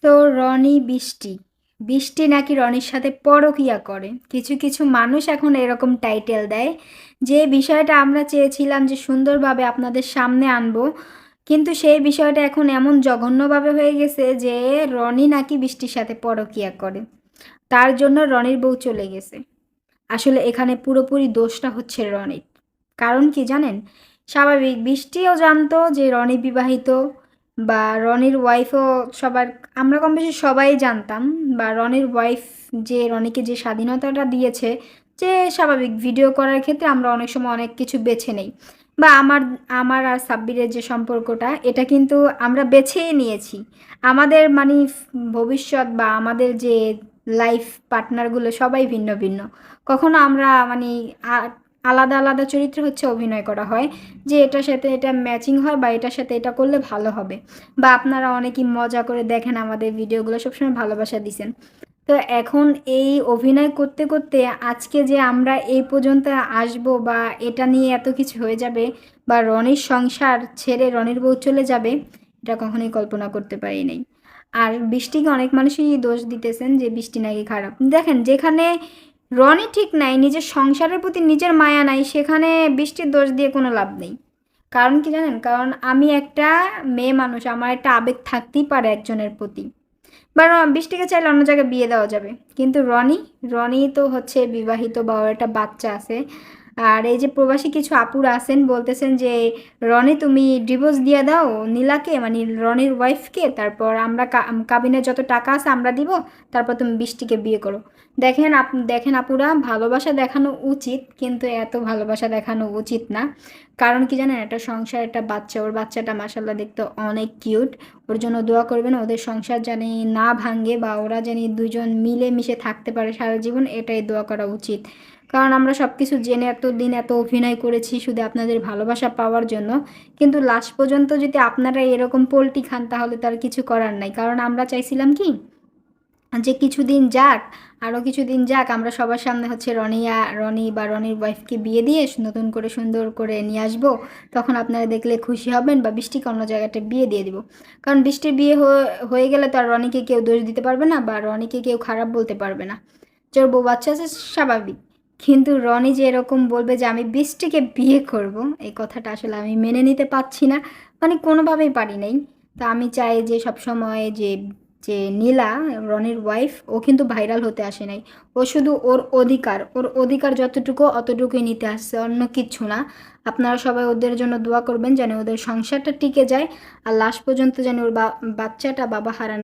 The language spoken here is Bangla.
তো রনি বৃষ্টি বৃষ্টি নাকি রনির সাথে পরকীয়া করে। কিছু কিছু মানুষ এখন এরকম টাইটেল দেয়। যে বিষয়টা আমরা চেয়েছিলাম যে সুন্দরভাবে আপনাদের সামনে আনবো, কিন্তু সেই বিষয়টা এখন এমন জঘন্যভাবে হয়ে গেছে যে রনি নাকি বৃষ্টির সাথে পরকীয়া করে। তার জন্য রনির বউ চলে গেছে। আসলে এখানে পুরোপুরি দোষটা হচ্ছে রনির। কারণ কি জানেন? স্বাভাবিক বৃষ্টিও জানতো যে রনি বিবাহিত, বা রনির ওয়াইফও সবার, আমরা কম বেশি সবাই জানতাম। বা রনির ওয়াইফ যে রনিকে যে স্বাধীনতাটা দিয়েছে, যে স্বাভাবিক ভিডিও করার ক্ষেত্রে আমরা অনেক সময় অনেক কিছু বেছে নেই। বা আমার আমার আর সাব্বিরের যে সম্পর্কটা, এটা কিন্তু আমরা বেছেই নিয়েছি। আমাদের মানে ভবিষ্যৎ বা আমাদের যে লাইফ পার্টনারগুলো সবাই ভিন্ন ভিন্ন। কখনো আমরা মানে আলাদা আলাদা চরিত্রে হচ্ছে অভিনয় করা হয়, যে এটার সাথে এটা ম্যাচিং হয় বা এটার সাথে এটা করলে ভালো হবে। বা আপনারা অনেকেই মজা করে দেখেন আমাদের ভিডিওগুলো, সবসময় ভালোবাসা দিছেন। তো এখন এই অভিনয় করতে করতে আজকে যে আমরা এই পর্যন্ত আসব, বা এটা নিয়ে এত কিছু হয়ে যাবে, বা রনির সংসার ছেড়ে রনির বউ চলে যাবে, এটা কখনোই কল্পনা করতে পারি নাই। আর বৃষ্টিকে অনেক মানুষই দোষ দিতেছেন যে বৃষ্টি নাকি খারাপ। দেখেন, যেখানে রনি ঠিক নাই, নিজের সংসারের প্রতি নিজের মায়া নাই, সেখানে বৃষ্টির দোষ দিয়ে কোনো লাভ নেই। কারণ কি জানেন? কারণ আমি একটা মেয়ে মানুষ, আমার একটা আবেগ থাকতেই পারে একজনের প্রতি। বা বৃষ্টিকে চাইলে অন্য জায়গায় বিয়ে দেওয়া যাবে। কিন্তু রনি, রনি তো হচ্ছে বিবাহিত, বা ওর একটা বাচ্চা আছে। আর এই যে প্রবাসী কিছু আপুরা আছেন, বলতেছেন যে রনি তুমি ডিভোর্স দিয়ে দাও নীলাকে, মানে রনির ওয়াইফকে, তারপর আমরা কাবিনে যত টাকা আছে আমরা দিব, তারপর তুমি বৃষ্টিকে বিয়ে করো। দেখেন দেখেন আপুরা, ভালোবাসা দেখানো উচিত, কিন্তু এত ভালোবাসা দেখানো উচিত না। কারণ কি জানেন? একটা সংসার, একটা বাচ্চা, ওর বাচ্চাটা মাসাল্লাহ দেখতে অনেক কিউট। ওর জন্য দোয়া করবেন, ওদের সংসার জানি না ভাঙে, বা ওরা জানি দুজন মিলে মিশে থাকতে পারে সারা জীবন, এটাই দোয়া করা উচিত। কারণ আমরা সব কিছু জেনে এতদিন এত অভিনয় করেছি শুধু আপনাদের ভালোবাসা পাওয়ার জন্য। কিন্তু লাস্ট পর্যন্ত যদি আপনারা এরকম পোল্টি খান, তাহলে তার কিছু করার নাই। কারণ আমরা চাইছিলাম কি, যে কিছুদিন যাক, আরও কিছুদিন যাক, আমরা সবার সামনে হচ্ছে রনি বা রনির ওয়াইফকে বিয়ে দিয়ে নতুন করে সুন্দর করে নিয়ে আসবো। তখন আপনারা দেখলে খুশি হবেন, বা বৃষ্টিকে অন্য জায়গাটা বিয়ে দিয়ে দিব। কারণ বৃষ্টির বিয়ে হয়ে গেলে তো আর রনিকে কেউ দোষ দিতে পারবে না, বা রনিকে কেউ খারাপ বলতে পারবে না। যার বউ বাচ্চা আছে, স্বাভাবিক। কিন্তু রনি যে এরকম বলবে যে আমি বৃষ্টিকে বিয়ে করব, এই কথাটা আসলে আমি মেনে নিতে পারছি না। মানে কোনোভাবেই পারি নাই। তা আমি চাই যে সবসময় যে যে নীলা, রনির ওয়াইফ, ও কিন্তু ভাইরাল হতে আসে নাই। ও শুধু ওর অধিকার যতটুকু অতটুকুই নিতে আসছে, অন্য কিচ্ছু না। আপনারা সবাই ওদের জন্য দোয়া করবেন যেন ওদের সংসারটা টিকে যায়, আর লাস্ট পর্যন্ত যেন ওর বাচ্চাটা বাবা হারান।